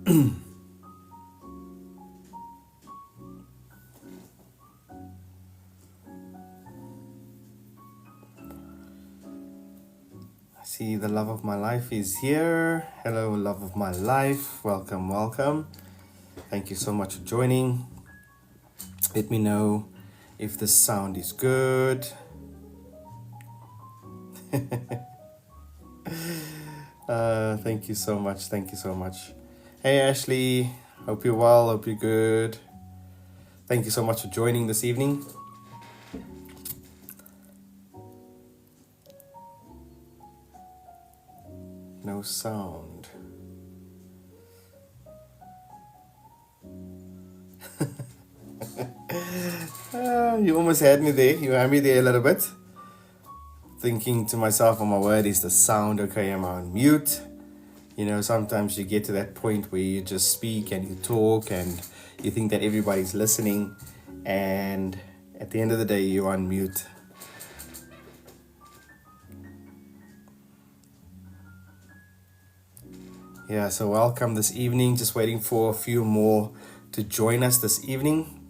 See, the love of my life is here. Hello, love of my life. Welcome, welcome. Thank you so much for joining. Let me know if the sound is good. Thank you so much. Thank you so much. Hey, Ashley. Hope you're well. Hope you're good. Thank you so much for joining this evening. No sound. You almost had me there. You had me there a little bit. Thinking to myself, oh my word, is the sound okay? Am I on mute? You know, sometimes you get to that point where you just speak and you talk and you think that everybody's listening, and at the end of the day, you're on mute. Yeah, so welcome this evening. Just waiting for a few more to join us this evening.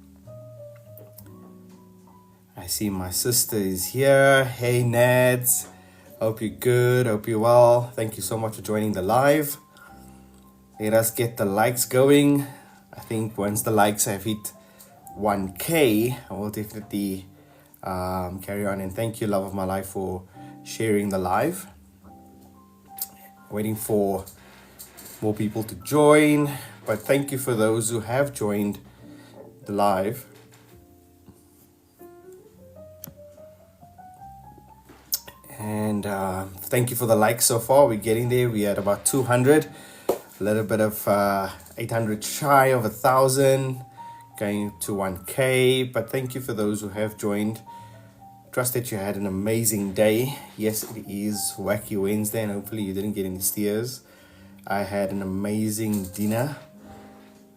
I see my sister is here. Hey, Nads. Hope you're good. Hope you're well. Thank you so much for joining the live. Let us get the likes going. I think once the likes have hit 1K, I will definitely carry on. And thank you, love of my life, for sharing the live. Waiting for more people to join. But thank you for those who have joined the live. And thank you for the likes so far. We're getting there. We're at about 200. A little bit of 800 shy of 1,000. Going to 1K. But thank you for those who have joined. Trust that you had an amazing day. Yes, it is Wacky Wednesday, and hopefully you didn't get any steers. I had an amazing dinner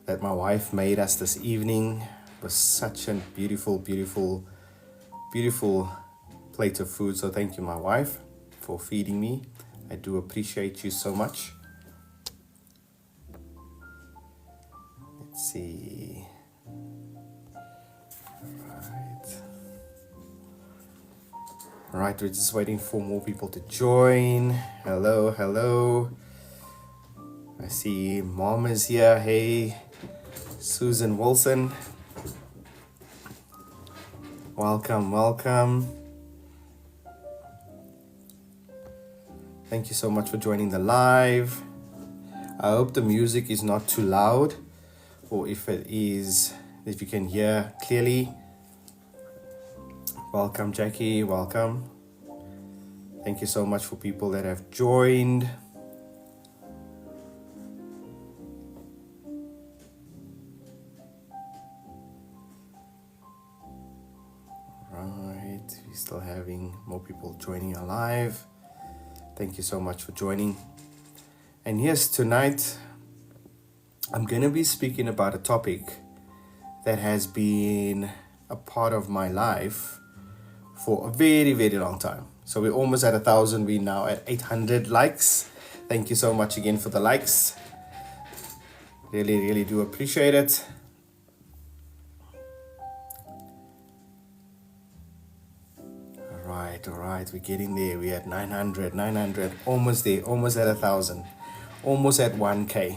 that my wife made us this evening. It was such a beautiful, beautiful, beautiful plate of food. So thank you, my wife, for feeding me. I do appreciate you so much. Let's see. All right, we're just waiting for more people to join. Hello, hello. I see Mom is here. Hey, Susan Wilson. Welcome, welcome. Thank you so much for joining the live. I hope the music is not too loud, or if it is, if you can hear clearly. Welcome, Jackie. Welcome. Thank you so much for people that have joined. Right, we're still having more people joining our live. Thank you so much for joining. And yes, tonight I'm going to be speaking about a topic that has been a part of my life for a very, very long time. So we're almost at 1,000. We're now at 800 likes. Thank you so much again for the likes. Really, really do appreciate it. All right, we're getting there. We're at 900, almost there, almost at 1,000, almost at 1K.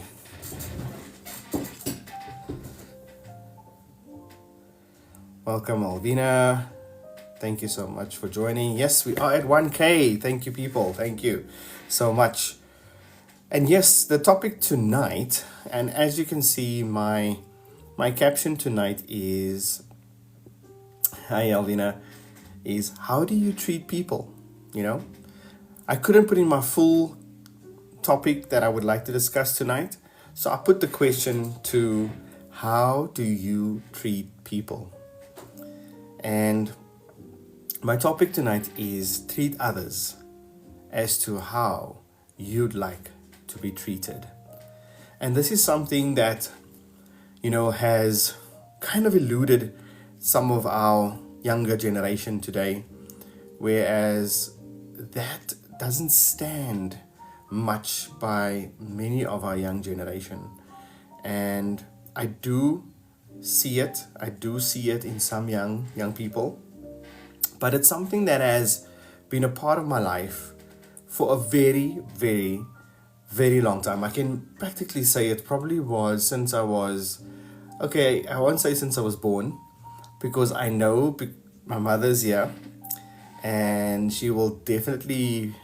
Welcome, Alvina. Thank you so much for joining. Yes, we are at 1K. Thank you, people. Thank you so much. And yes, the topic tonight, and as you can see, my caption tonight is, hi, Alvina, is how do you treat people? You know, I couldn't put in my full topic that I would like to discuss tonight. So I put the question to, how do you treat people? And my topic tonight is treat others as to how you'd like to be treated. And this is something that, you know, has kind of eluded some of our younger generation today, whereas that doesn't stand much by many of our young generation. And I do see it. I do see it in some young people. But it's something that has been a part of my life for a very, very, very long time. I can practically say it probably was since I was, okay, I won't say since I was born, because I know my mother's here, and she will definitely,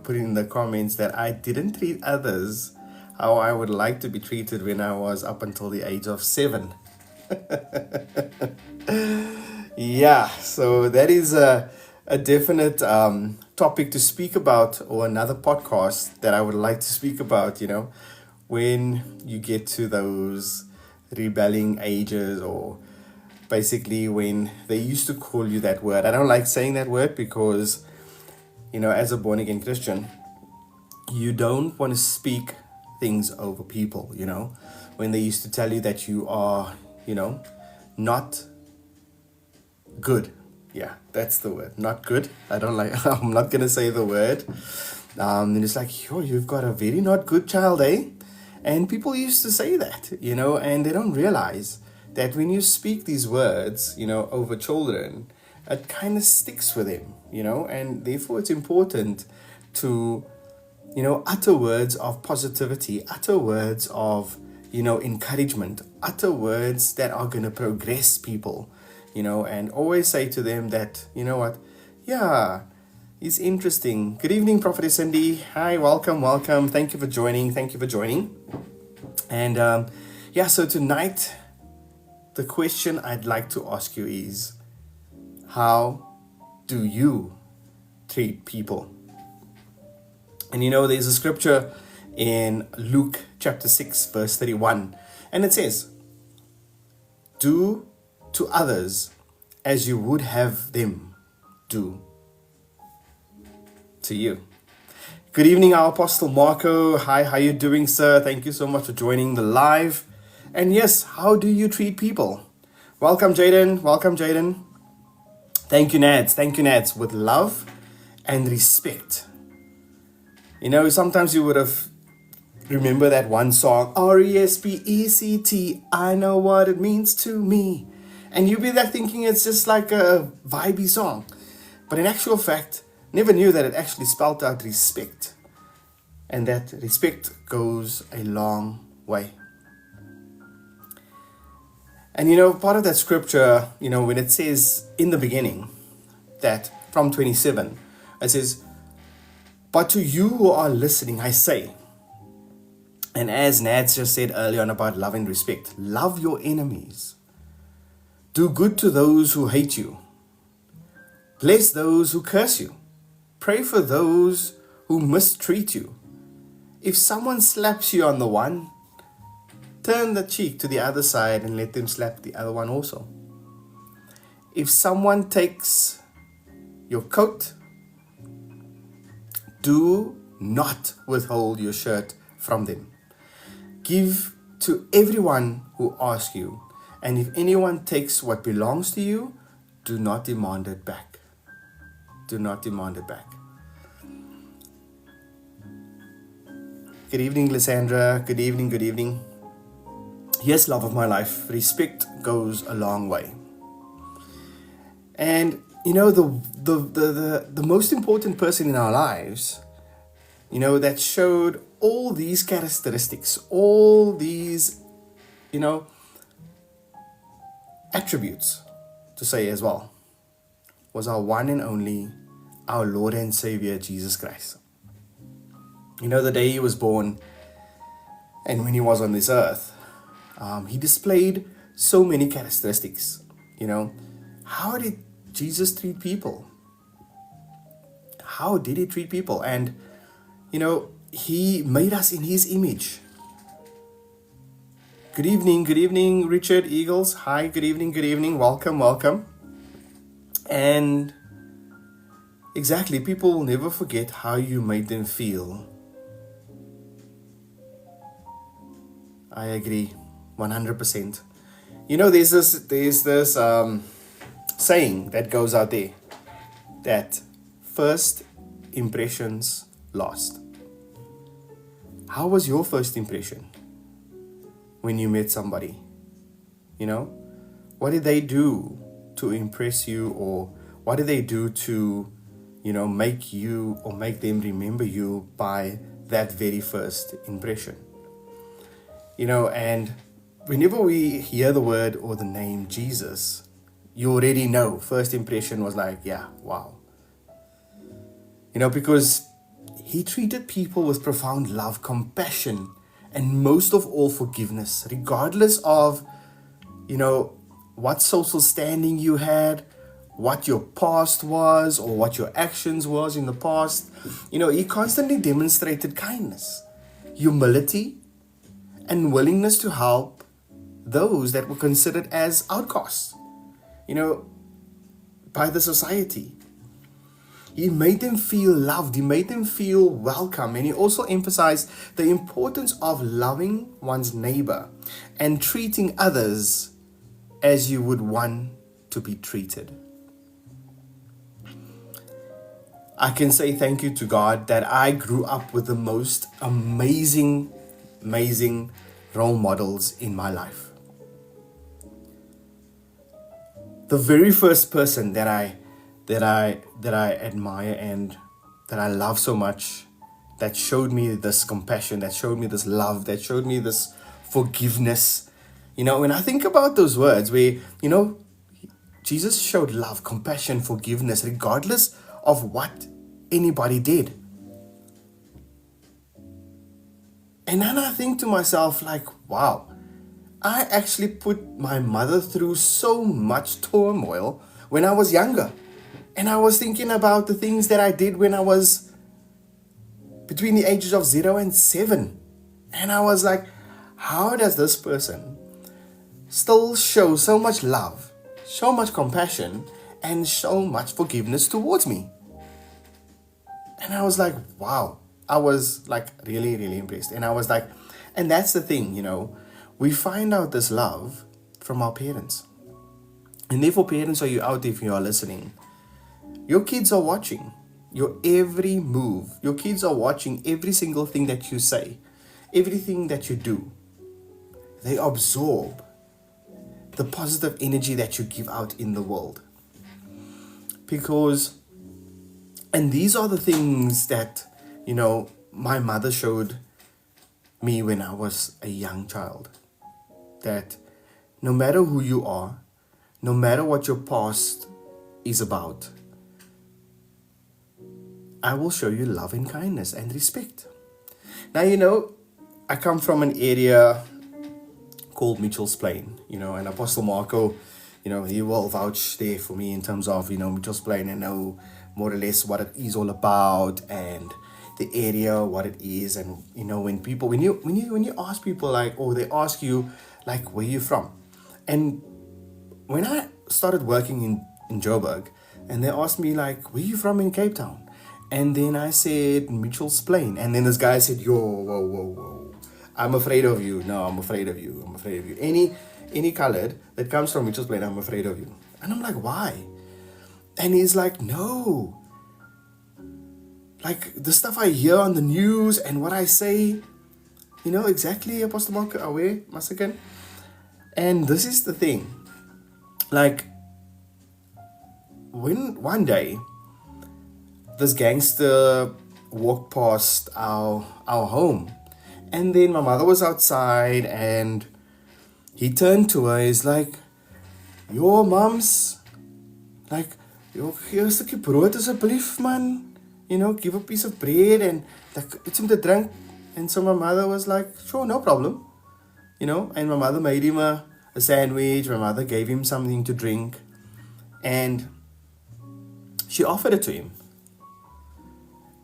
put in the comments that I didn't treat others how I would like to be treated when I was up until the age of 7. Yeah, so that is a definite topic to speak about, or another podcast that I would like to speak about, when you get to those rebelling ages, or basically when they used to call you that word. I don't like saying that word because, as a born again Christian, you don't want to speak things over people, when they used to tell you that you are, not good. Yeah, that's the word. Not good. I don't like, I'm not going to say the word. And it's like, you've got a very not good child, eh? And people used to say that, and they don't realize that when you speak these words, over children, it kind of sticks with them, and therefore it's important to, utter words of positivity, utter words of, encouragement, utter words that are going to progress people, and always say to them that, what, yeah, it's interesting. Good evening, Prophetess Cindy. Hi, welcome. Thank you for joining. And so tonight, the question I'd like to ask you is, how do you treat people? And there's a scripture in Luke chapter 6, verse 31, and it says, do to others as you would have them do to you. Good evening, our Apostle Marco. Hi, how you doing, sir? Thank you so much for joining the live. And yes, how do you treat people? Welcome, Jaden. Thank you, Nads. With love and respect. Sometimes you would have remember that one song, RESPECT, I know what it means to me. And you'd be there thinking it's just like a vibey song. But in actual fact, never knew that it actually spelled out respect. And that respect goes a long way. And part of that scripture, when it says in the beginning, that from 27, it says, but to you who are listening, I say, and as Nads just said earlier on about love and respect, love your enemies. Do good to those who hate you. Bless those who curse you. Pray for those who mistreat you. If someone slaps you on the one, turn the cheek to the other side and let them slap the other one also. If someone takes your coat, do not withhold your shirt from them. Give to everyone who asks you, and if anyone takes what belongs to you, do not demand it back. Do not demand it back. Good evening, Lysandra. Good evening. Yes, love of my life, respect goes a long way. And the most important person in our lives, that showed all these characteristics, all these, attributes, to say as well, was our one and only, our Lord and Savior, Jesus Christ. The day he was born and when he was on this earth, he displayed so many characteristics. How did Jesus treat people? How did he treat people? And, he made us in his image. Good evening, Richard Eagles. Hi, good evening. Welcome. And exactly, people will never forget how you made them feel. I agree, 100%. There's this saying that goes out there, that first impressions last. How was your first impression? when you met somebody? You know, what did they do to impress you, or what did they do to, make you or make them remember you by that very first impression? And whenever we hear the word or the name Jesus, you already know first impression was like, yeah, wow. Because he treated people with profound love, compassion, and most of all forgiveness, regardless of, what social standing you had, what your past was, or what your actions was in the past. He constantly demonstrated kindness, humility, and willingness to help those that were considered as outcasts, by the society. He made them feel loved. He made them feel welcome. And he also emphasized the importance of loving one's neighbor and treating others as you would want to be treated. I can say thank you to God that I grew up with the most amazing role models in my life. The very first person that I admire and that I love so much, that showed me this compassion, that showed me this love, that showed me this forgiveness. When I think about those words where, Jesus showed love, compassion, forgiveness, regardless of what anybody did. And then I think to myself, like, wow, I actually put my mother through so much turmoil when I was younger. And I was thinking about the things that I did when I was between the ages of 0 and 7. And I was like, how does this person still show so much love, so much compassion, and so much forgiveness towards me? And I was like, wow. I was like really, really impressed. And I was like, and that's the thing, we find out this love from our parents. And therefore, parents, are you out there, if you are listening? Your kids are watching your every move. Your kids are watching every single thing that you say, everything that you do. They absorb the positive energy that you give out in the world. And these are the things that, my mother showed me when I was a young child. That no matter who you are, no matter what your past is about, I will show you love and kindness and respect. Now, I come from an area called Mitchell's Plain, and Apostle Marco, he will vouch there for me in terms of, Mitchell's Plain, and know more or less what it is all about and the area, what it is. And, when you ask people, like, or they ask you, like, where you from? And when I started working in Joburg, and they asked me, like, where you from in Cape Town? And then I said, Mitchell's Plain. And then this guy said, whoa. I'm afraid of you. No, I'm afraid of you. Any colored that comes from Mitchell's Plain, I'm afraid of you. And I'm like, why? And he's like, no. Like, the stuff I hear on the news and what I say, exactly, Apostle Mark, aware, Masakan. And this is the thing. Like, when one day, this gangster walked past our home, and then my mother was outside, and he turned to her. He's like, "Yo, mums, like, yo, gee 'n stukkie brood asseblief, man. Give a piece of bread and like iets om te drink." And so my mother was like, "Sure, no problem." And my mother made him a sandwich. My mother gave him something to drink, and she offered it to him.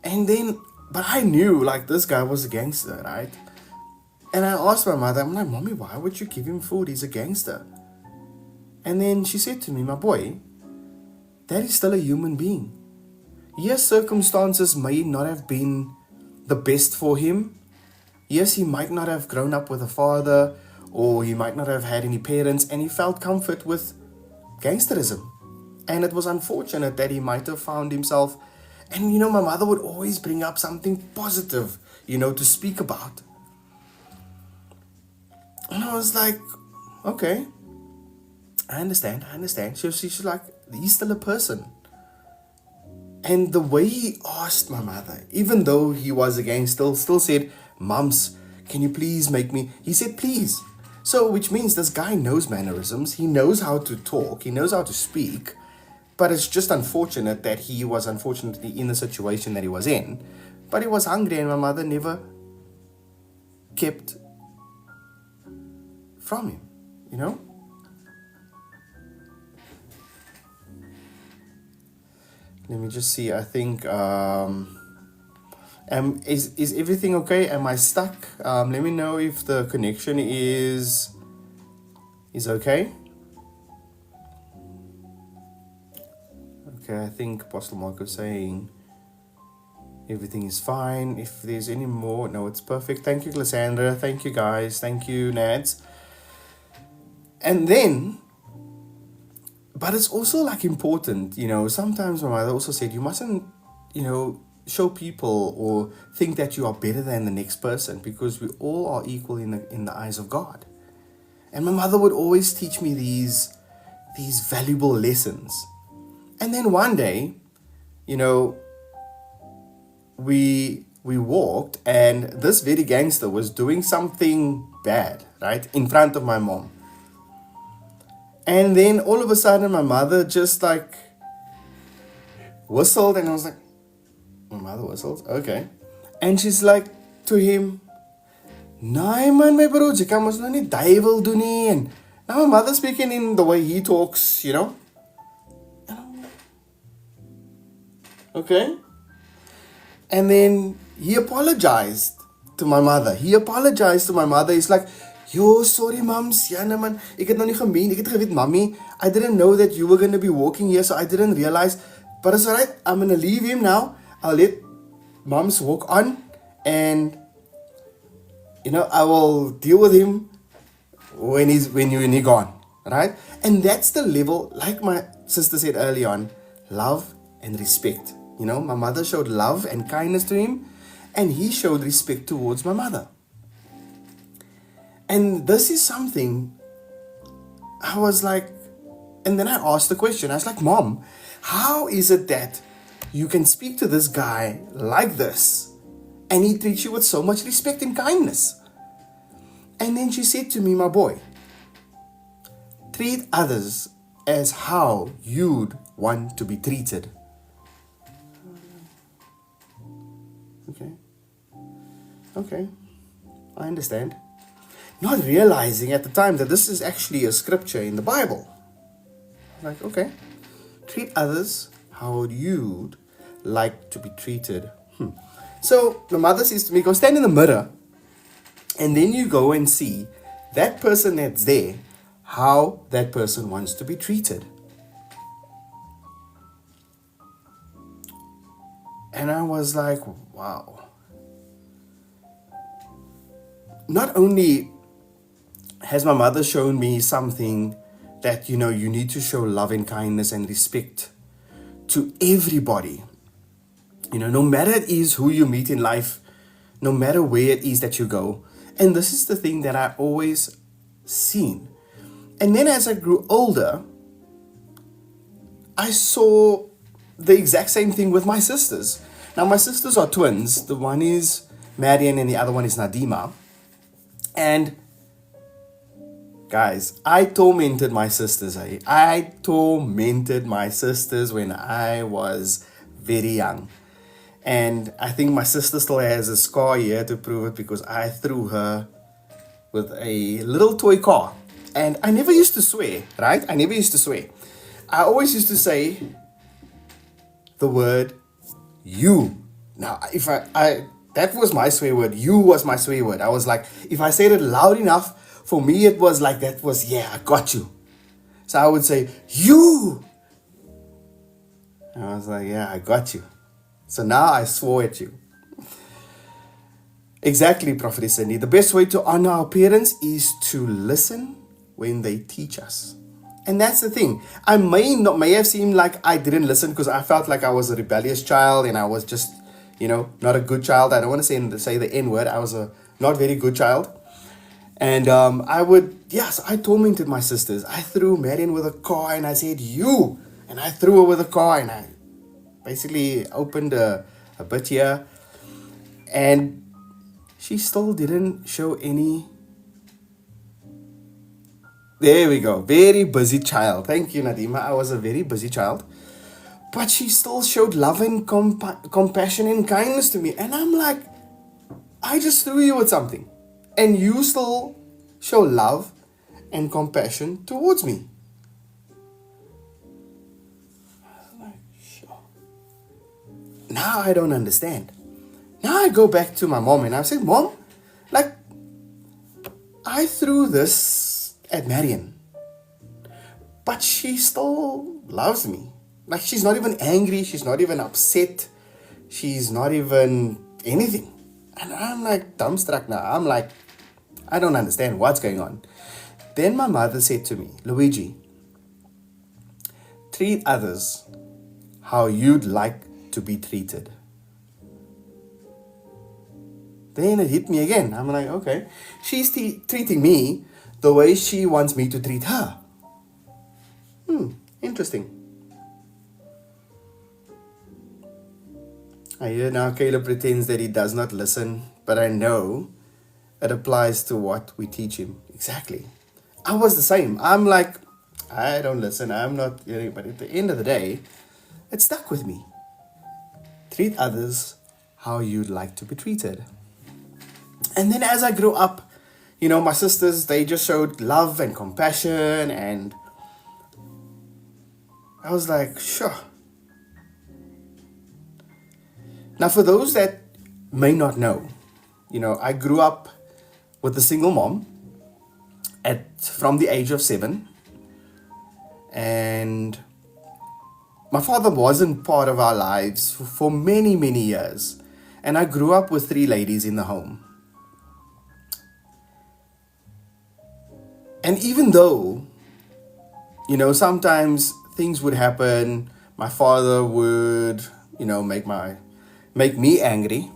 And then, but I knew, like, this guy was a gangster, right? And I asked my mother, I'm like, "Mommy, why would you give him food? He's a gangster." And then she said to me, "My boy, that is still a human being. Yes, circumstances may not have been the best for him. Yes, he might not have grown up with a father, or he might not have had any parents, and he felt comfort with gangsterism. And it was unfortunate that he might have found himself." And my mother would always bring up something positive, to speak about. And I was like, okay, I understand. She's like, he's still a person. And the way he asked my mother, even though he was again still said, Mums, can you please make me? He said, please. So, which means this guy knows mannerisms. He knows how to talk. He knows how to speak. But it's just unfortunate that he was unfortunately in the situation that he was in. But he was hungry and my mother never kept from him, you know? Let me just see. I think is everything okay? Am I stuck? Let me know if the connection is okay. Okay, I think Apostle Mark is saying everything is fine. If there's any more, no, it's perfect. Thank you, Glissandra. Thank you, guys. Thank you, Nads. And then, but it's also like important, you know, sometimes my mother also said, you mustn't, you know, show people or think that you are better than the next person, because we all are equal in the eyes of God. And my mother would always teach me these valuable lessons. And then one day, you know, we walked and this very gangster was doing something bad, right, in front of my mom. And then all of a sudden my mother just like whistled, and I was like, my mother whistles? Okay. And she's like to him, "Nee man, my bro, jy kan mos nou nie duiwel doen nie." And now my mother speaking in the way he talks, you know. Okay. And then he apologized to my mother. He's like, "Yo, sorry mums, ja nee man, ek het nou nie gemeen, ek het geweet mommy, I didn't know that you were going to be walking here, so I didn't realize, but it's alright, I'm going to leave him now, I'll let mums walk on, and you know, I will deal with him when you're gone," right? And that's the level, like my sister said early on, love and respect. You know, my mother showed love and kindness to him, and he showed respect towards my mother. And this is something I was like, and then I asked the question, I was like, Mom, how is it that you can speak to this guy like this and he treats you with so much respect and kindness? And then she said to me, my boy, treat others as how you'd want to be treated. Okay, I understand. Not realizing at the time that this is actually a scripture in the Bible. Like, okay, treat others how you'd like to be treated. So the mother says to me, go stand in the mirror, and then you go and see that person that's there, how that person wants to be treated. And I was like, wow. Not only has my mother shown me something that, you know, you need to show love and kindness and respect to everybody. You know, no matter it is who you meet in life, no matter where it is that you go. And this is the thing that I always seen. And then as I grew older, I saw the exact same thing with my sisters. Now, my sisters are twins. The one is Marian and the other one is Nadima. And guys, I tormented my sisters. I tormented my sisters when I was very young. And I think my sister still has a scar here to prove it, because I threw her with a little toy car. And I never used to swear, right? I never used to swear. I always used to say the word you. Now, if I that was my swear word. You was my swear word. I was like, if I said it loud enough, for me it was like, that was, yeah, I got you. So I would say, you. And I was like, yeah, I got you. So now I swore at you. Exactly, Prophetess Cindy. The best way to honor our parents is to listen when they teach us. And that's the thing. I may have seemed like I didn't listen because I felt like I was a rebellious child and I was just, you know, not a good child. I don't want to say the N word. I was a not very good child. And I tormented my sisters. I threw Marion with a car and I said, you. And I threw her with a car and I basically opened a bit here. And she still didn't show any. There we go. Very busy child. Thank you, Nadima. I was a very busy child. But she still showed love and compassion and kindness to me. And I'm like, I just threw you with something. And you still show love and compassion towards me. Now I don't understand. Now I go back to my mom and I say, Mom, like, I threw this at Marion, but she still loves me. Like, she's not even angry, she's not even upset, she's not even anything. And I'm like dumbstruck now. I'm like, I don't understand what's going on. Then my mother said to me, Luigi, treat others how you'd like to be treated. Then it hit me again. I'm like, okay, she's treating me the way she wants me to treat her. Interesting. I hear now Caleb pretends that he does not listen, but I know it applies to what we teach him. Exactly. I was the same. I'm like, I don't listen, I'm not hearing, but at the end of the day, it stuck with me. Treat others how you'd like to be treated. And then as I grew up, my sisters, they just showed love and compassion, and I was like, sure. Now, for those that may not know, I grew up with a single mom from the age of 7, and my father wasn't part of our lives for many, many years, and I grew up with 3 ladies in the home. And even though, sometimes things would happen, my father would, make me angry.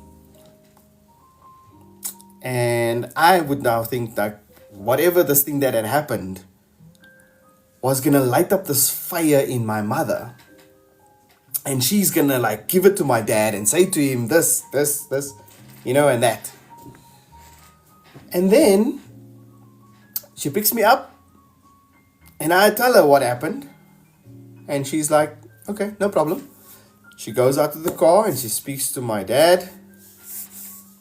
And I would now think that whatever this thing that had happened was going to light up this fire in my mother. And she's going to give it to my dad and say to him this, and that. And then she picks me up and I tell her what happened. And she's like, okay, no problem. She goes out to the car and she speaks to my dad.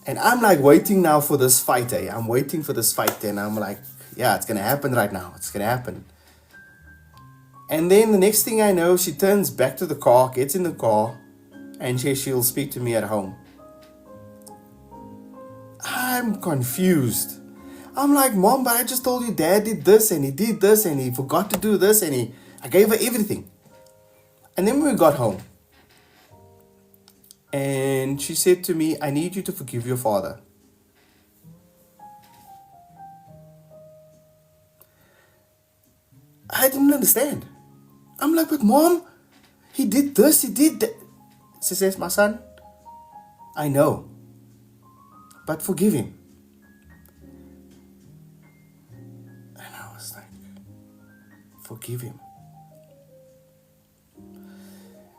And I'm waiting now for this fight, I'm waiting for this fight. And I'm like, yeah, it's going to happen right now. It's going to happen. And then the next thing I know, she turns back to the car, gets in the car, and she'll speak to me at home. I'm confused. I'm like, Mom, but I just told you Dad did this and he did this and he forgot to do this and I gave her everything. And then we got home. And she said to me, I need you to forgive your father. I didn't understand. I'm like, but Mom, he did this, he did that. She says, my son, I know, but forgive him. And I was like, forgive him.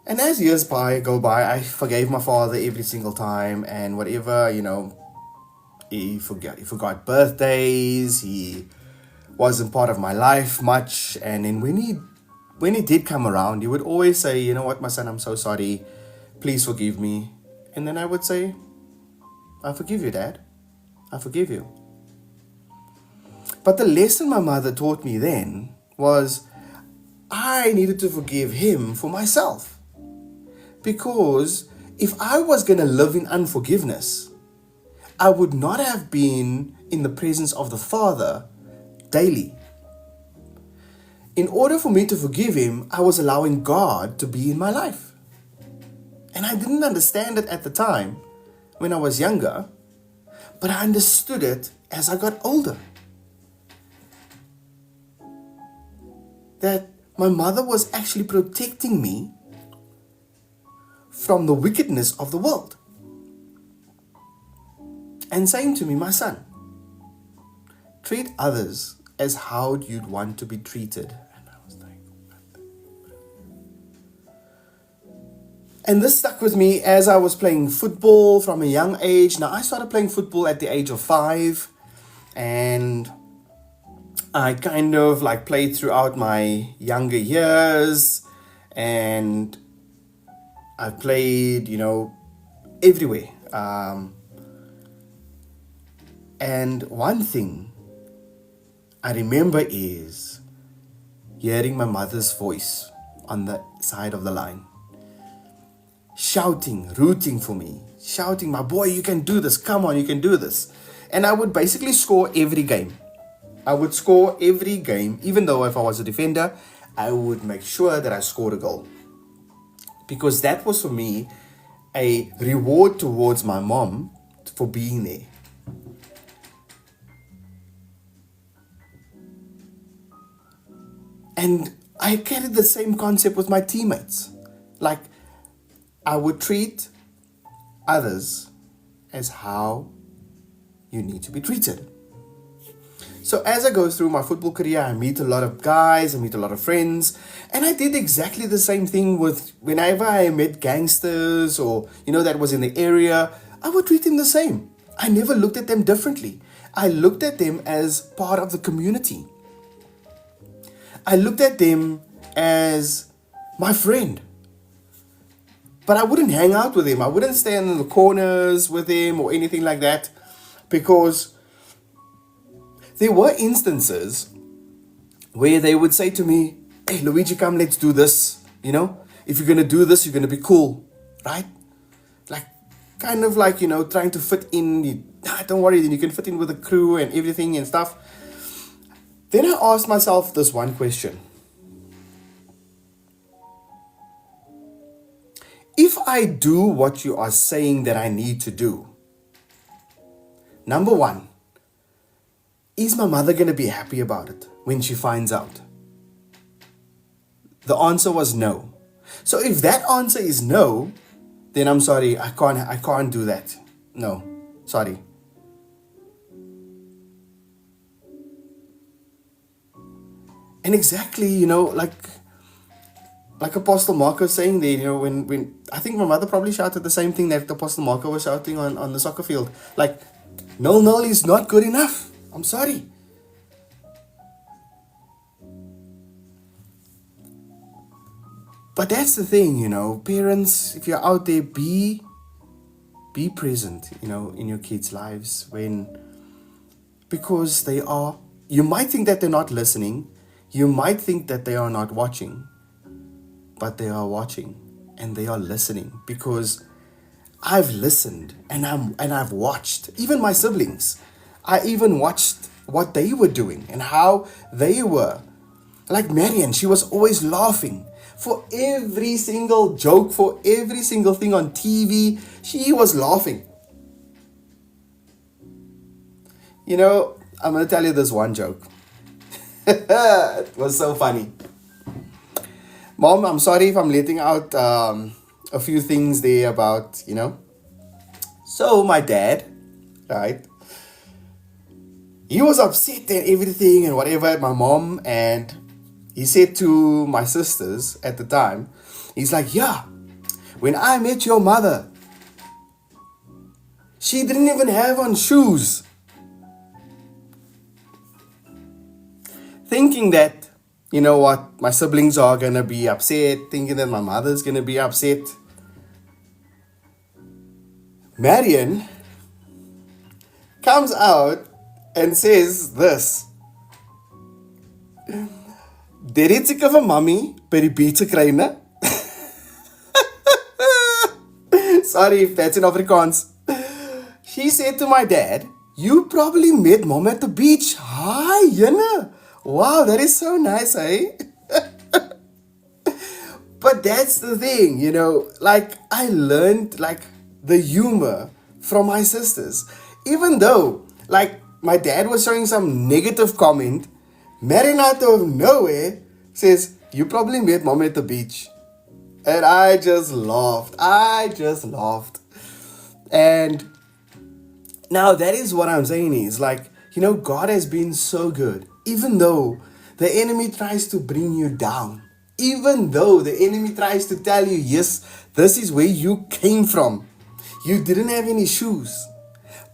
And as years go by, I forgave my father every single time, and whatever, he forgot birthdays, he wasn't part of my life much, and then when he did come around, he would always say, you know what, my son, I'm so sorry, please forgive me. And then I would say, I forgive you, Dad, I forgive you. But the lesson my mother taught me then was I needed to forgive him for myself. Because if I was going to live in unforgiveness, I would not have been in the presence of the Father daily. In order for me to forgive him, I was allowing God to be in my life. And I didn't understand it at the time when I was younger, but I understood it as I got older. That my mother was actually protecting me from the wickedness of the world. And saying to me, my son, treat others as how you'd want to be treated. And I was like, and this stuck with me as I was playing football from a young age. Now, I started playing football at the age of 5, and I kind of like played throughout my younger years, and I played, everywhere. And one thing I remember is hearing my mother's voice on the side of the line, shouting, rooting for me, shouting, "My boy, you can do this. Come on, you can do this." And I would basically score every game. I would score every game, even though if I was a defender, I would make sure that I scored a goal. Because that was for me a reward towards my mom for being there. And I carried the same concept with my teammates. Like, I would treat others as how you need to be treated. So as I go through my football career, I meet a lot of guys, I meet a lot of friends, and I did exactly the same thing with whenever I met gangsters or, that was in the area, I would treat them the same. I never looked at them differently. I looked at them as part of the community. I looked at them as my friend. But I wouldn't hang out with him. I wouldn't stand in the corners with him or anything like that, because there were instances where they would say to me, "Hey, Luigi, come, let's do this. If you're going to do this, you're going to be cool, right?" Like, kind of like, trying to fit in. Don't worry, then you can fit in with the crew and everything and stuff. Then I asked myself this one question. If I do what you are saying that I need to do, number one, is my mother going to be happy about it when she finds out? The answer was no. So if that answer is no, then I'm sorry, I can't do that. No, sorry. And exactly, like Apostle Marco saying there, when I think my mother probably shouted the same thing that Apostle Marco was shouting on the soccer field. Like, no is not good enough. I'm sorry. But that's the thing, parents, if you're out there, be present, in your kids' lives because you might think that they're not listening. You might think that they are not watching, but they are watching and they are listening, because I've listened and I've watched, even my siblings. I even watched what they were doing and how they were. Like Marian, she was always laughing for every single joke, for every single thing on TV. She was laughing. I'm going to tell you this one joke. It was so funny. Mom, I'm sorry if I'm letting out a few things there about, So my dad, right? He was upset and everything and whatever at my mom, and he said to my sisters at the time, he's like, "Yeah, when I met your mother, she didn't even have on shoes." Thinking that, my siblings are going to be upset, thinking that my mother's going to be upset. Marian comes out and says this: "Dit het seker vir mommy by die beach gekry, né?" Sorry if that's in Afrikaans. She said to my dad, "You probably met mom at the beach." Hi, Jana. Wow, that is so nice, eh? But that's the thing, I learned the humor from my sisters. Even though, my dad was showing some negative comment, Marian out of nowhere says, "You probably met mom at the beach." And I just laughed. And now that is what I'm saying is, God has been so good. Even though the enemy tries to bring you down, even though the enemy tries to tell you, yes, this is where you came from. You didn't have any shoes.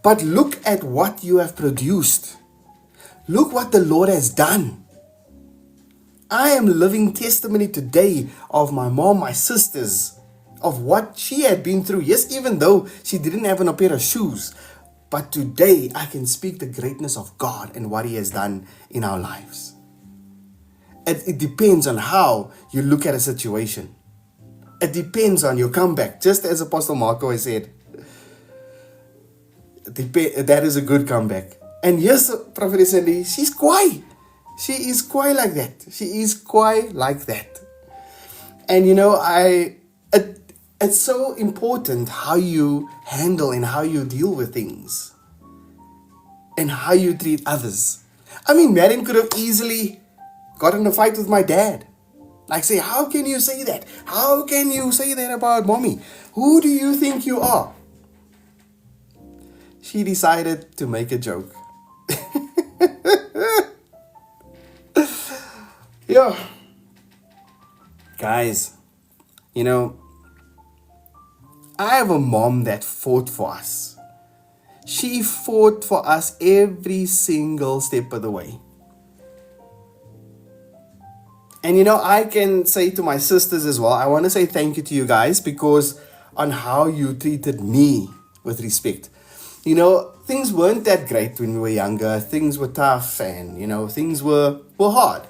But look at what you have produced. Look what the Lord has done. I am living testimony today of my mom, my sisters, of what she had been through. Yes, even though she didn't have a pair of shoes. But today I can speak the greatness of God and what He has done in our lives. It depends on how you look at a situation. It depends on your comeback. Just as Apostle Marco has said, that is a good comeback. And yes, Prophetess Sandy, she's quiet. She is quiet like that. She is quiet like that. And it's so important how you handle and how you deal with things. And how you treat others. I mean, Marion could have easily got in a fight with my dad. Like say, how can you say that? How can you say that about mommy? Who do you think you are? She decided to make a joke. Yeah. Guys, I have a mom that fought for us. She fought for us every single step of the way. And I can say to my sisters as well, I want to say thank you to you guys because on how you treated me with respect. Things weren't that great when we were younger. Things were tough and, things were hard.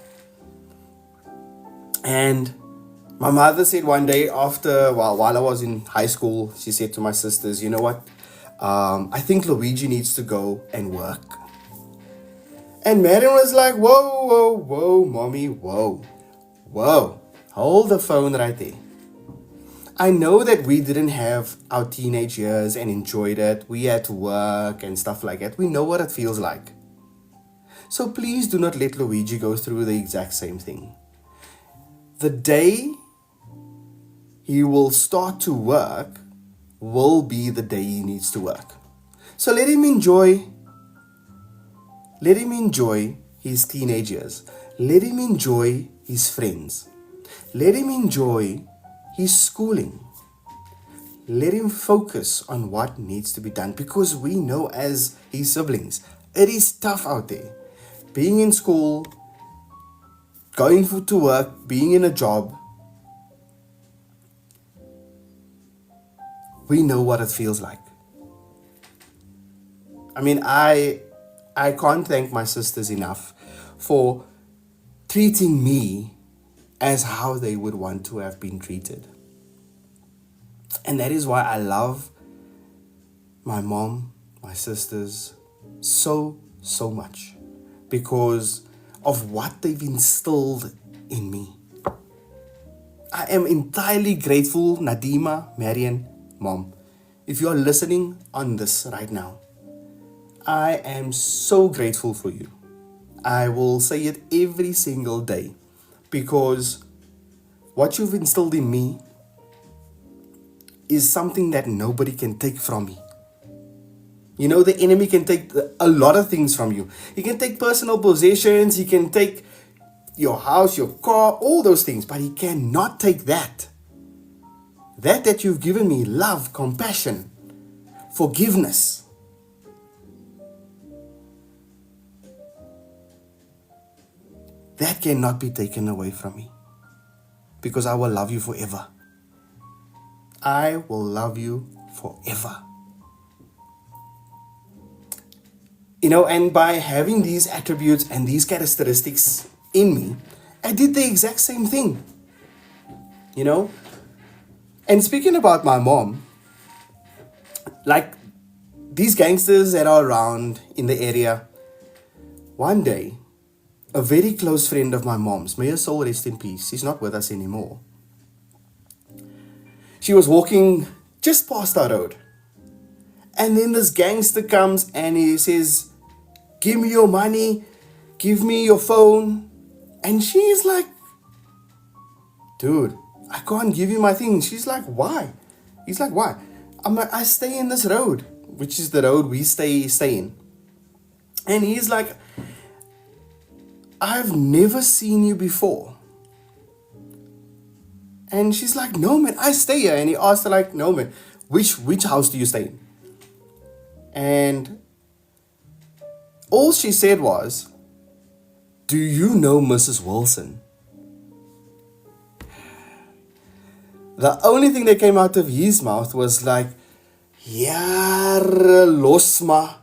And my mother said one day while I was in high school, she said to my sisters, you know what? I think Luigi needs to go and work. And Marion was like, whoa, mommy, whoa. Hold the phone right there. I know that we didn't have our teenage years and enjoyed it. We had to work and stuff like that. We know what it feels like. So please do not let Luigi go through the exact same thing. The day he will start to work will be the day he needs to work. So let him enjoy his teenage years. Let him enjoy his friends. Let him enjoy his schooling. Let him focus on what needs to be done because we know as his siblings, it is tough out there. Being in school, going to work, being in a job, we know what it feels like. I mean, I can't thank my sisters enough for treating me as how they would want to have been treated. And that is why I love my mom, my sisters so much because of what they've instilled in me. I am entirely grateful, Nadima, Marion, Mom. If you are listening on this right now, I am so grateful for you. I will say it every single day because what you've instilled in me is something that nobody can take from me. The enemy can take a lot of things from you. He can take personal possessions, he can take your house, your car, all those things, but he cannot take that. That you've given me, love, compassion, forgiveness. That cannot be taken away from me because I will love you forever. I will love you forever. And by having these attributes and these characteristics in me, I did the exact same thing. And speaking about my mom, like these gangsters that are around in the area, one day, a very close friend of my mom's, may her soul rest in peace, she's not with us anymore. She was walking just past our road. And then this gangster comes and he says, give me your money, give me your phone. And she's like, dude, I can't give you my things. She's like, why? He's like, why? I'm like, I stay in this road, which is the road we stay in. And he's like, I've never seen you before. And she's like, no man, I stay here. And he asked her like, no man, which house do you stay in? And all she said was, do you know Mrs. Wilson? The only thing that came out of his mouth was like, Jare los ma.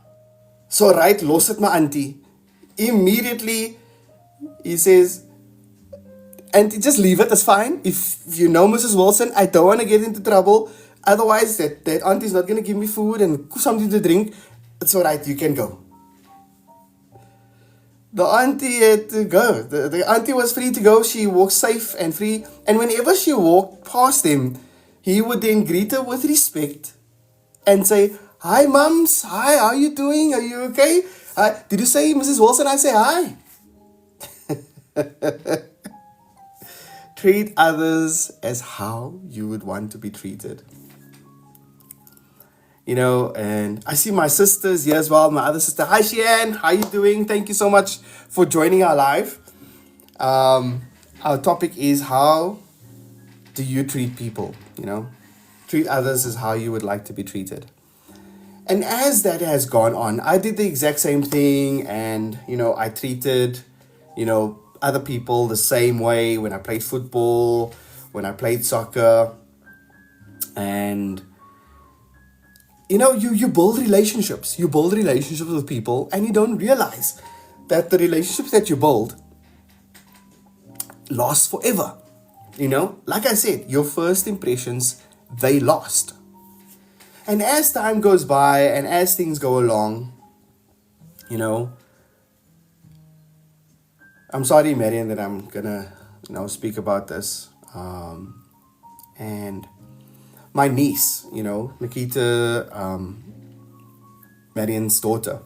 So right, los it my auntie. Immediately, he says, auntie, just leave it, it's fine. If you know Mrs. Wilson, I don't want to get into trouble. Otherwise, that auntie's not going to give me food and something to drink. It's alright, you can go. The auntie had to go. The auntie was free to go. She walked safe and free. And whenever she walked past him, he would then greet her with respect and say, hi, mums. Hi, how are you doing? Are you okay? Did you say Mrs. Wilson? I say hi. Treat others as how you would want to be treated. You know, and I see my sisters here as well. My other sister, hi Shian, how you doing? Thank you so much for joining our live. Our topic is, how do you treat people? You know, treat others as how you would like to be treated. And as that has gone on, I did the exact same thing, and you know, I treated, you know, other people the same way when I played football, when I played soccer, and you know, you build relationships. You build relationships with people, and you don't realize that the relationships that you build last forever. You know, like I said, your first impressions, they last. And as time goes by and as things go along, you know, I'm sorry, Marian, that I'm gonna, you know, speak about this. And my niece, you know, Nikita, Marian's daughter.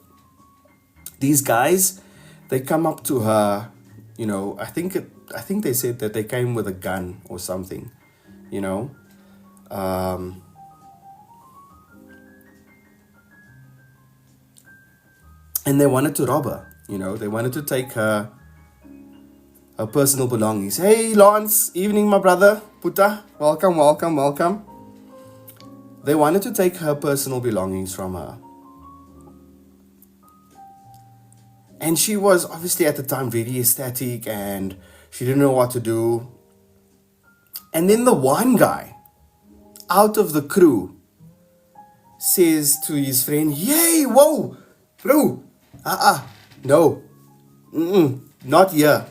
These guys, they come up to her, you know, I think they said that they came with a gun or something, you know. And they wanted to rob her, you know. They wanted to take her personal belongings. Hey, Lance, evening, my brother. Puta, welcome, welcome, welcome. They wanted to take her personal belongings from her. And she was obviously at the time very ecstatic and she didn't know what to do. And then the one guy out of the crew says to his friend, yay, whoa, bro, no, not here.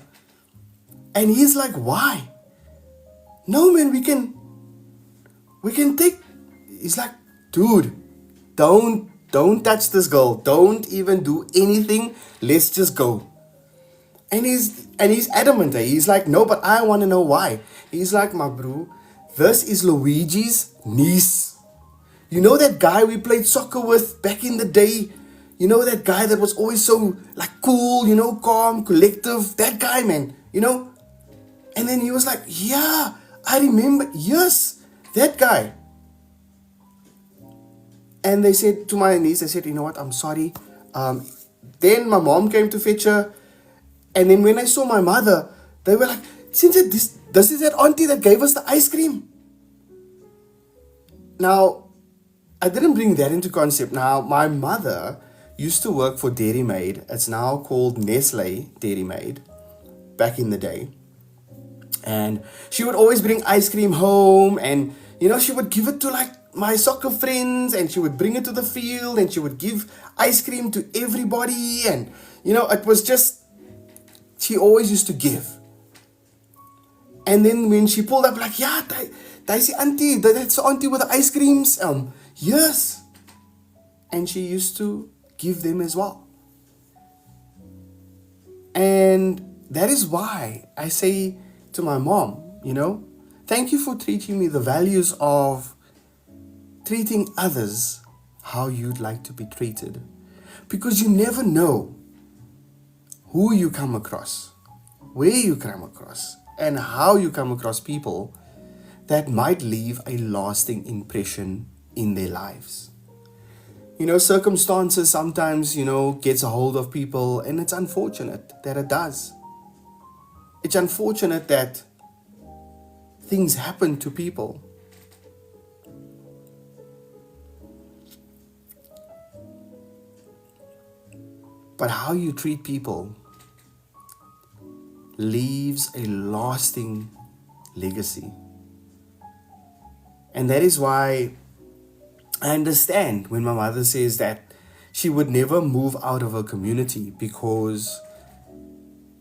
And he's like, why? No, man, we can take. He's like, dude, don't touch this girl. Don't even do anything. Let's just go. And he's adamant. He's like, no, but I want to know why. He's like, my bro, this is Luigi's niece. You know that guy we played soccer with back in the day? You know that guy that was always so like cool, you know, calm, collective? That guy, man, you know? And then he was like, yeah, I remember. Yes, that guy. And they said to my niece, they said, you know what, I'm sorry. Then my mom came to fetch her. And then when I saw my mother, they were like, since this is that auntie that gave us the ice cream. Now, I didn't bring that into concept. Now, my mother used to work for Dairy Maid. It's now called Nestle Dairy Maid, back in the day. And she would always bring ice cream home, and you know, she would give it to like my soccer friends, and she would bring it to the field, and she would give ice cream to everybody. And you know, it was just, she always used to give. And then when she pulled up, like, yeah, that's the auntie, that's the auntie with the ice creams. Yes. And she used to give them as well. And that is why I say to my mom, you know, thank you for teaching me the values of treating others how you'd like to be treated. Because you never know who you come across, where you come across, and how you come across people that might leave a lasting impression in their lives. Circumstances sometimes, gets a hold of people, and it's unfortunate that it does. It's unfortunate that things happen to people. But how you treat people leaves a lasting legacy. And that is why I understand when my mother says that she would never move out of her community, because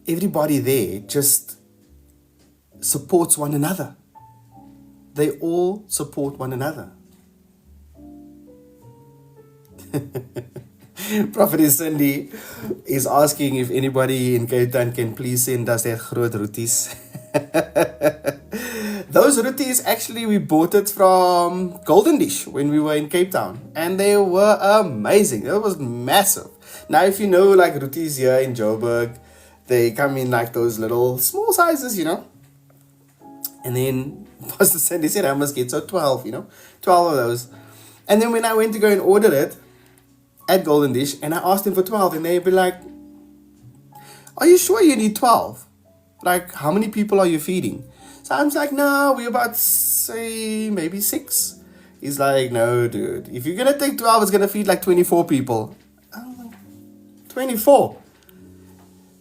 everybody there just supports one another. They all support one another. Prophetess Cindy is asking if anybody in Cape Town can please send us that groot roeties. Those roeties, actually, we bought it from Golden Dish when we were in Cape Town, and they were amazing. It was massive. Now, if you know, like, roeties here in Joburg, they come in like those little small sizes, and then Pastor Sandy said I must get 12, 12 of those. And then when I went to go and order it at Golden Dish, and I asked them for 12, and they'd be like, are you sure you need 12? Like, how many people are you feeding? So I was like, no, we're about, say, maybe 6. He's like, no, dude, if you're going to take 12, it's going to feed like 24 people. I'm like, 24?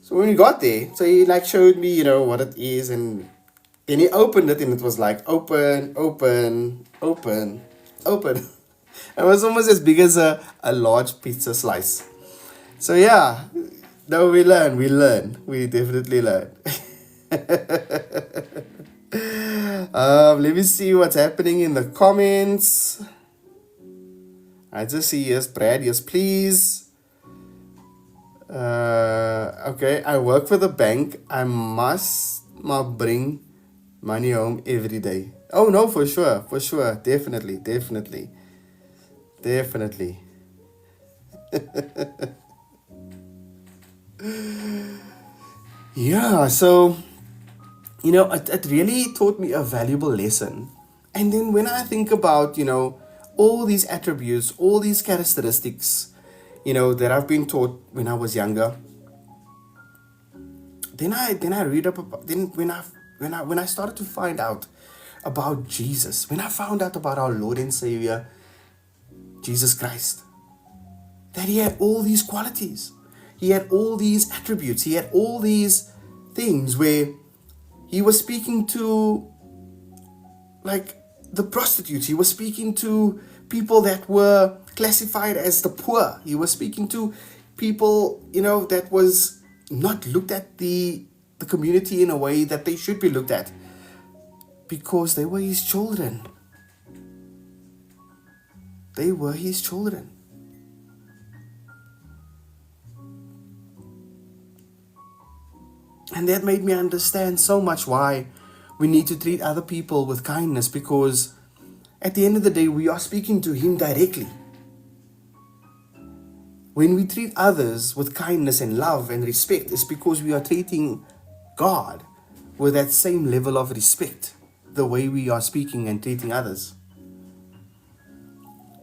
So when we got there, so he like showed me, what it is, and then he opened it, and it was like, open, open, open, open. It was almost as big as a large pizza slice. So yeah, no, we definitely learn. Let me see what's happening in the comments. I just see, yes, Brad, yes, please. Okay, I work for the bank. I must bring money home every day. Oh no, for sure, definitely. Yeah, so it really taught me a valuable lesson. And then when I think about all these attributes, all these characteristics that I've been taught when I was younger, then I read up about, then when I started to find out about Jesus, when I found out about our Lord and Savior Jesus Christ, that he had all these qualities, he had all these attributes, he had all these things where he was speaking to like the prostitutes, he was speaking to people that were classified as the poor, he was speaking to people that was not looked at the community in a way that they should be looked at, because they were his children. They were his children. And that made me understand so much why we need to treat other people with kindness, because at the end of the day, we are speaking to him directly. When we treat others with kindness and love and respect, it's because we are treating God with that same level of respect, the way we are speaking and treating others.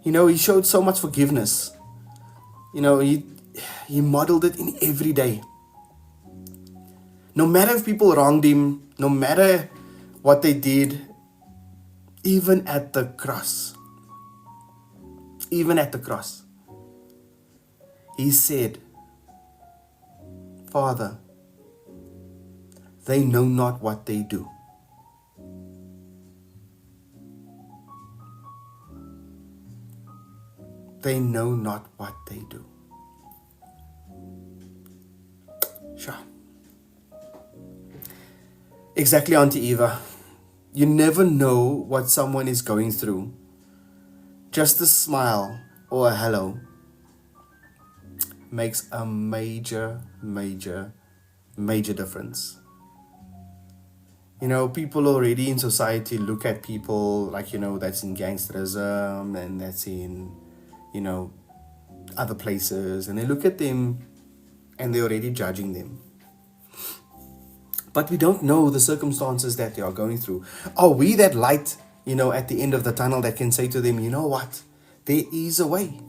He showed so much forgiveness. He modeled it in every day. No matter if people wronged him, no matter what they did, even at the cross, he said, Father, they know not what they do. They know not what they do. Sure. Exactly, Auntie Eva. You never know what someone is going through. Just a smile or a hello makes a major difference. People already in society look at people like, that's in gangsterism and that's in, other places, and they look at them and they're already judging them. But we don't know the circumstances that they are going through. Are we that light, at the end of the tunnel that can say to them, you know what? There is a way.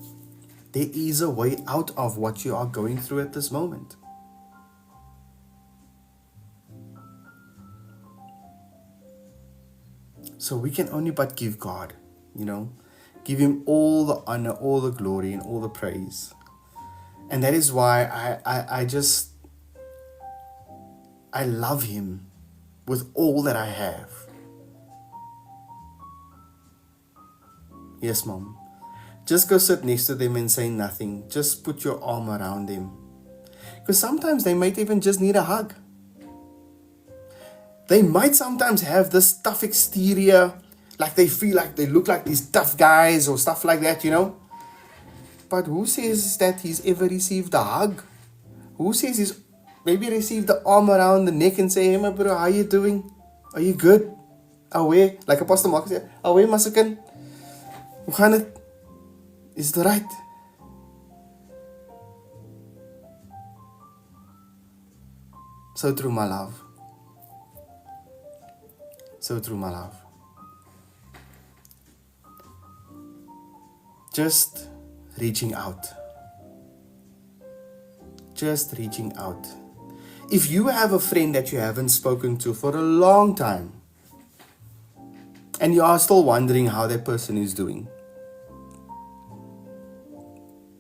There is a way out of what you are going through at this moment. So we can only but give God, give Him all the honor, all the glory, and all the praise. And that is why I love Him with all that I have. Yes, Mom. Just go sit next to them and say nothing. Just put your arm around them. Because sometimes they might even just need a hug. They might sometimes have this tough exterior, like they feel like they look like these tough guys or stuff like that, But who says that he's ever received a hug? Who says he's maybe received the arm around the neck and say, hey, my bro, how you doing? Are you good? Away? Like Apostle Mark said, away, Masukan? Hoe gaan het? Is it right? So true, my love. So true, my love. Just reaching out. Just reaching out. If you have a friend that you haven't spoken to for a long time, and you are still wondering how that person is doing,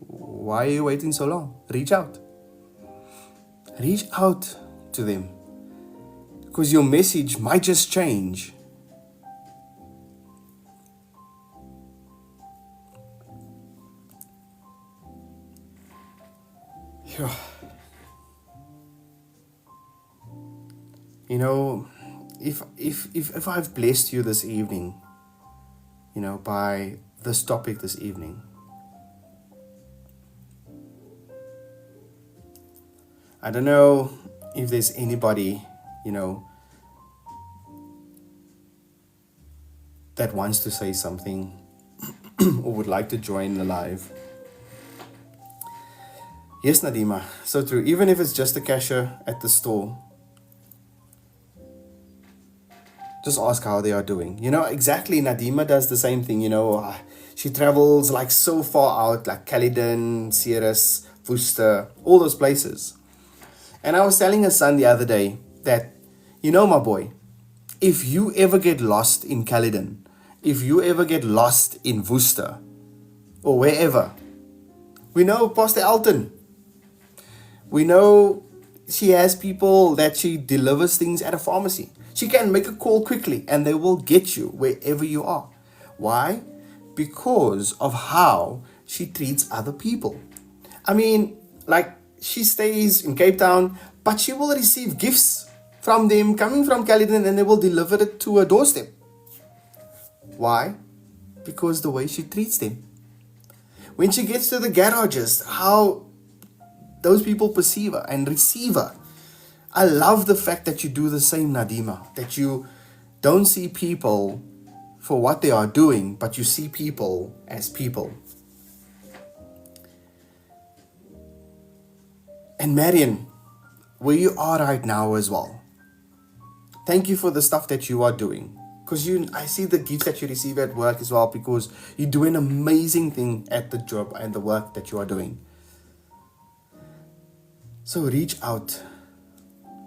why are you waiting so long? Reach out. Reach out to them. Because your message might just change. Yeah. If I've blessed you this evening, by this topic this evening, I don't know if there's anybody, that wants to say something or would like to join the live. Yes, Nadima, so true. Even if it's just a cashier at the store, just ask how they are doing. Exactly, Nadima does the same thing, she travels like so far out, like Caledon, Ceres, Worcester, all those places. And I was telling her son the other day that, my boy, if you ever get lost in Caledon, if you ever get lost in Worcester, or wherever, we know Pastor Elton. We know she has people that she delivers things at a pharmacy. She can make a call quickly and they will get you wherever you are. Why? Because of how she treats other people. I mean, like, she stays in Cape Town, but she will receive gifts from them coming from Caledon and they will deliver it to her doorstep. Why? Because the way she treats them. When she gets to the garages, how those people perceive her and receive her. I love the fact that you do the same, Nadima, that you don't see people for what they are doing, but you see people as people. And Marion, where you are right now as well, thank you for the stuff that you are doing. Because I see the gifts that you receive at work as well, because you do an amazing thing at the job and the work that you are doing. So reach out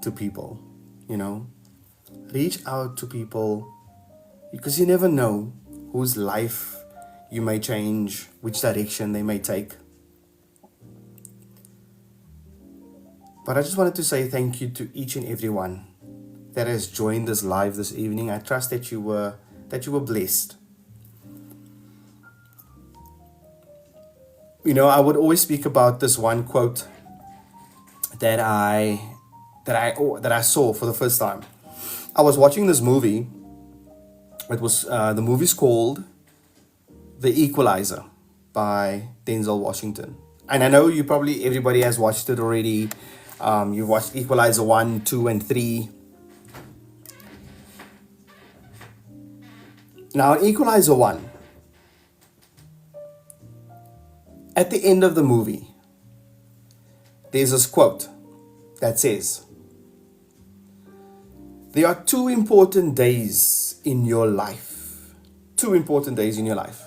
to people, Reach out to people, because you never know whose life you may change, which direction they may take. But I just wanted to say thank you to each and everyone that has joined this live this evening. I trust that you were blessed. I would always speak about this one quote that I saw for the first time. I was watching this movie. It was the movie's called The Equalizer by Denzel Washington. And I know everybody has watched it already. You've watched Equalizer 1, 2, and 3. Now, in Equalizer 1, at the end of the movie, there's this quote that says, there are two important days in your life. Two important days in your life.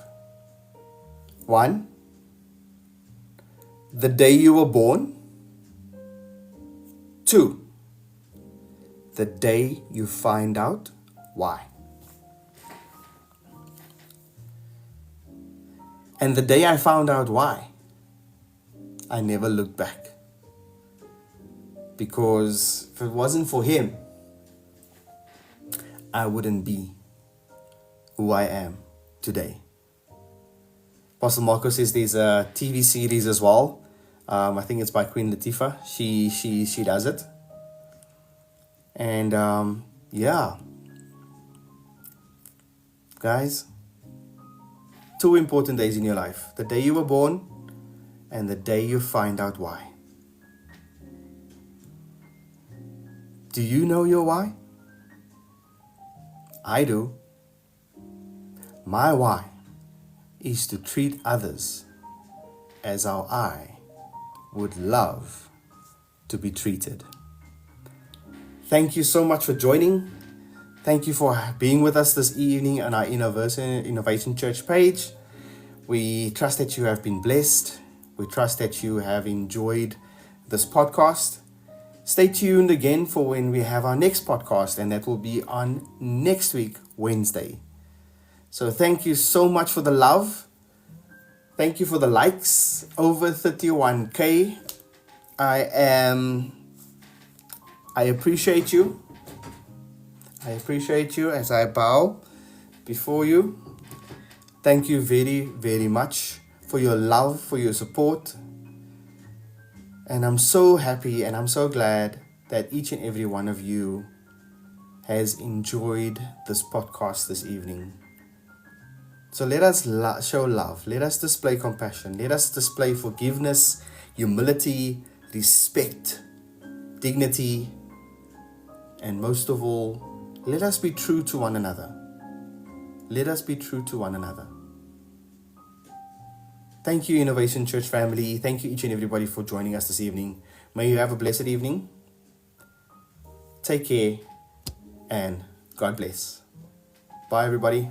One, the day you were born. 2, the day you find out why. And the day I found out why, I never looked back. Because if it wasn't for him, I wouldn't be who I am today. Apostle Marco says there's a TV series as well. I think it's by Queen Latifah. She does it. And yeah. Guys, 2 important days in your life. The day you were born and the day you find out why. Do you know your why? I do. My why is to treat others as how I would love to be treated. Thank you so much for joining. Thank you for being with us this evening on our Innovation Church page. We trust that you have been blessed. We trust that you have enjoyed this podcast. Stay tuned again for when we have our next podcast, and that will be on next week, Wednesday. So thank you so much for the love. Thank you for the likes. Over 31K. I appreciate you. I appreciate you as I bow before you. Thank you very, very much for your love, for your support. And I'm so happy and I'm so glad that each and every one of you has enjoyed this podcast this evening. So let us show love. Let us display compassion. Let us display forgiveness, humility, respect, dignity, and most of all, let us be true to one another. Let us be true to one another. Thank you, Innovation Church family. Thank you, each and everybody, for joining us this evening. May you have a blessed evening. Take care and God bless. Bye, everybody.